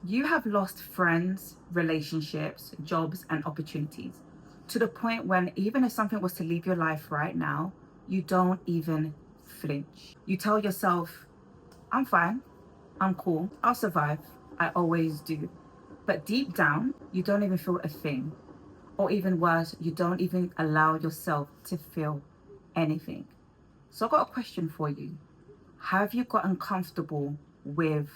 You have lost friends, relationships, jobs, and opportunities to the point when even if something was to leave your life right now, you don't even flinch. You tell yourself, I'm fine, I'm cool, I'll survive, I always do. But deep down, you don't even feel a thing. Or even worse, you don't even allow yourself to feel anything. So I've got a question for you. Have you gotten comfortable with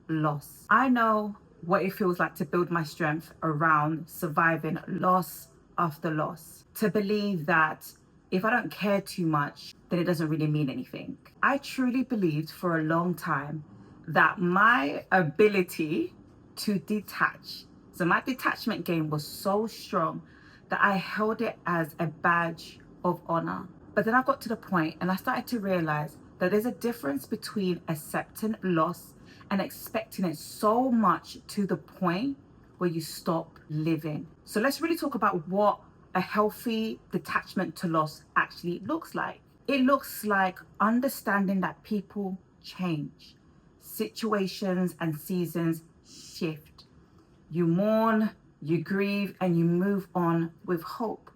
loss? I know what it feels like to build my strength around surviving loss after loss. To believe that if I don't care too much, then it doesn't really mean anything. I truly believed for a long time that my ability to detach, so my detachment game was so strong that I held it as a badge of honor. But then I got to the point and I started to realize that there's a difference between accepting loss and expecting it so much to the point where you stop living. So let's really talk about what a healthy detachment to loss actually looks like. It looks like understanding that people change, situations and seasons shift. You mourn, you grieve, and you move on with hope.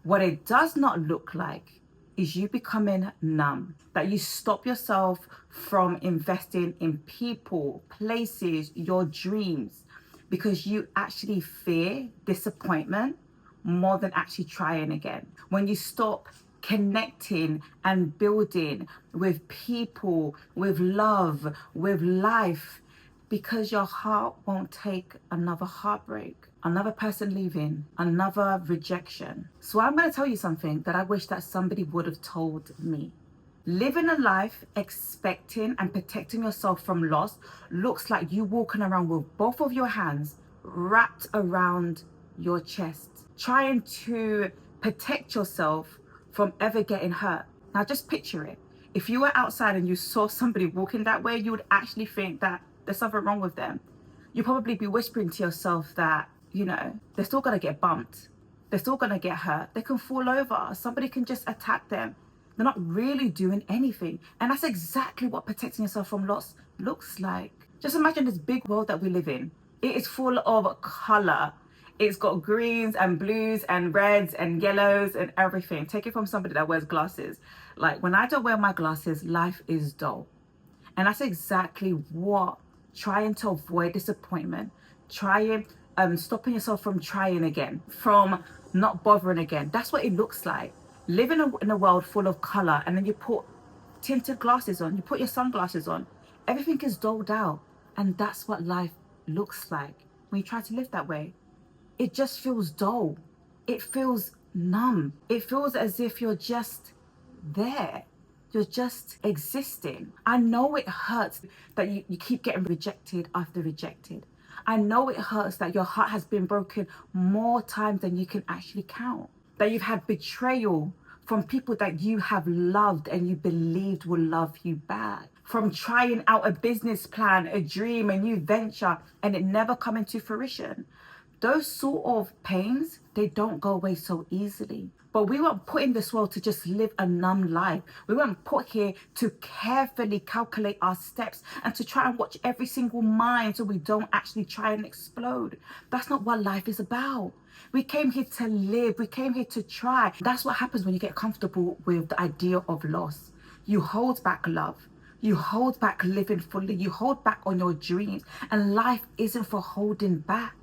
What it does not look like is you becoming numb, that you stop yourself from investing in people, places, your dreams, because you actually fear disappointment more than actually trying again. When you stop connecting and building with people, with love, with life, because your heart won't take another heartbreak, another person leaving, another rejection. So I'm going to tell you something that I wish that somebody would have told me. Living a life expecting and protecting yourself from loss looks like you walking around with both of your hands wrapped around your chest, trying to protect yourself from ever getting hurt. Now just picture it. If you were outside and you saw somebody walking that way, you would actually think that there's something wrong with them. You'd probably be whispering to yourself that, they're still gonna get bumped. They're still gonna get hurt. They can fall over. Somebody can just attack them. They're not really doing anything. And that's exactly what protecting yourself from loss looks like. Just imagine this big world that we live in. It is full of color. It's got greens and blues and reds and yellows and everything. Take it from somebody that wears glasses. Like when I don't wear my glasses, life is dull. And that's exactly what trying to avoid disappointment, trying stopping yourself from trying again, from not bothering again. That's what it looks like. Living in a world full of color, and then you put tinted glasses on, you put your sunglasses on, everything is dulled out. And that's what life looks like when you try to live that way. It just feels dull. It feels numb. It feels as if you're just there. You're just existing. I know it hurts that you keep getting rejected after rejected. I know it hurts that your heart has been broken more times than you can actually count. That you've had betrayal from people that you have loved and you believed will love you back. From trying out a business plan, a dream, a new venture, and it never coming to fruition. Those sort of pains, they don't go away so easily. But we weren't put in this world to just live a numb life. We weren't put here to carefully calculate our steps and to try and watch every single mile so we don't actually try and explode. That's not what life is about. We came here to live. We came here to try. That's what happens when you get comfortable with the idea of loss. You hold back love. You hold back living fully. You hold back on your dreams. And life isn't for holding back.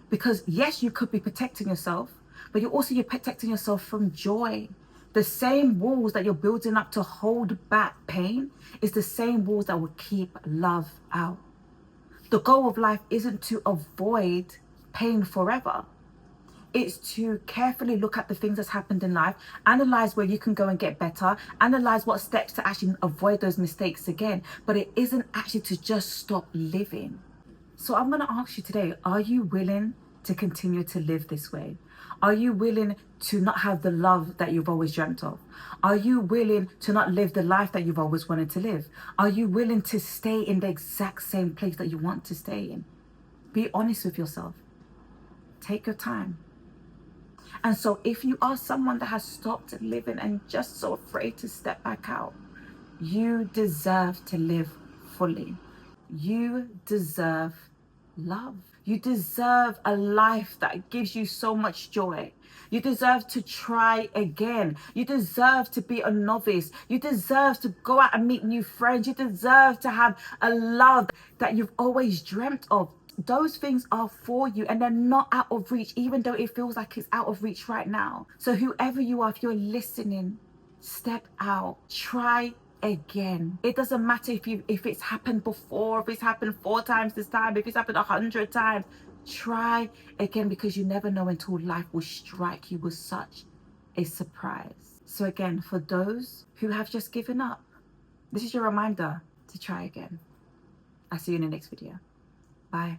Because yes, you could be protecting yourself, but you're protecting yourself from joy. The same walls that you're building up to hold back pain is the same walls that will keep love out. The goal of life isn't to avoid pain forever. It's to carefully look at the things that's happened in life, analyze where you can go and get better, analyze what steps to actually avoid those mistakes again. But it isn't actually to just stop living. So I'm going to ask you today, are you willing to continue to live this way? Are you willing to not have the love that you've always dreamt of? Are you willing to not live the life that you've always wanted to live? Are you willing to stay in the exact same place that you want to stay in? Be honest with yourself. Take your time. And so if you are someone that has stopped living and just so afraid to step back out, you deserve to live fully. You deserve love. You deserve a life that gives you so much joy. You deserve to try again. You deserve to be a novice. You deserve to go out and meet new friends. You deserve to have a love that you've always dreamt of. Those things are for you, and they're not out of reach, even though it feels like it's out of reach right now. So whoever you are, if you're listening, step out, try again. It doesn't matter if it's happened before, if it's happened 4 times this time, if it's happened 100 times. Try again, because you never know until life will strike you with such a surprise. So again, for those who have just given up, this is your reminder to try again. I'll see you in the next video. Bye.